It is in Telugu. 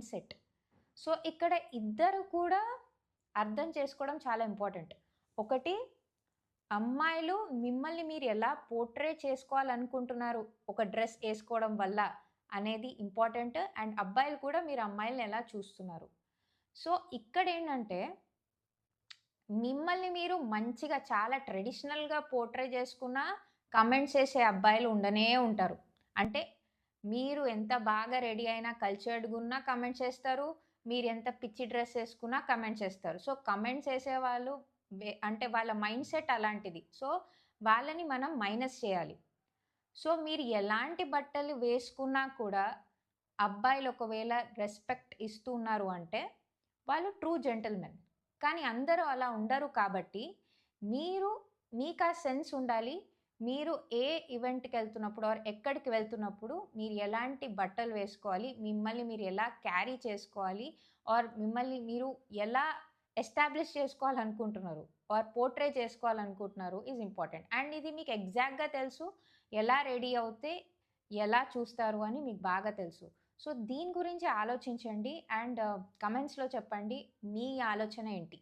సెట్. సో, ఇక్కడ ఇద్దరు కూడా అర్థం చేసుకోవడం చాలా ఇంపార్టెంట్. ఒకటి, అమ్మాయిలు మిమ్మల్ని మీరు ఎలా పోర్ట్రే చేసుకోవాలనుకుంటున్నారు ఒక డ్రెస్ ఏసుకోవడం వల్ల అనేది ఇంపార్టెంట్. అండ్ అబ్బాయిలు కూడా మీరు అమ్మాయిలని ఎలా చూస్తున్నారు. సో, ఇక్కడేంటంటే మిమ్మల్ని మీరు మంచిగా చాలా ట్రెడిషనల్‌గా పోర్ట్రే చేసుకున్నా కామెంట్స్ చేసే అబ్బాయిలు ఉండనే ఉంటారు. అంటే మీరు ఎంత బాగా రెడీ అయినా కల్చర్డ్‌గున్నా కామెంట్స్ చేస్తారు. మీరెంత పిచ్చి డ్రెస్ ఏసుకున్నా కామెంట్స్ చేస్తారు. సో, కామెంట్స్ చేసేవాళ్ళు అంటే వాళ్ళ మైండ్ సెట్ అలాంటిది. సో, వాళ్ళని మనం మైనస్ చేయాలి. సో, మీరు ఎలాంటి బట్టలు వేసుకున్నా కూడా అబ్బాయిలు ఒకవేళ రెస్పెక్ట్ ఇస్తున్నారు అంటే వాళ్ళు ట్రూ జెంటిల్‌మెన్. కానీ అందరూ అలా ఉండరు కాబట్టి మీరు మీకా సెన్స్ ఉండాలి. మీరు ఏ ఈవెంట్‌కెళ్తున్నప్పుడు ఆర్ ఎక్కడికి వెళ్తున్నప్పుడు మీరు ఎలాంటి బట్టలు వేసుకోవాలి, మిమ్మల్ని మీరు ఎలా క్యారీ చేసుకోవాలి ఆర్ మిమ్మల్ని మీరు ఎలా ఎస్టాబ్లిష్ చేసుకోవాలనుకుంటున్నారు ఆర్ పోర్ట్రే చేసుకోవాలనుకుంటున్నారు ఈజ్ ఇంపార్టెంట్. అండ్ ఇది మీకు ఎగ్జాక్ట్‌గా తెలుసు. ఎలా రెడీ అవుతే ఎలా చూస్తారు అని మీకు బాగా తెలుసు. సో, దీని గురించి ఆలోచించండి అండ్ కామెంట్స్‌లో చెప్పండి మీ ఆలోచన ఏంటి?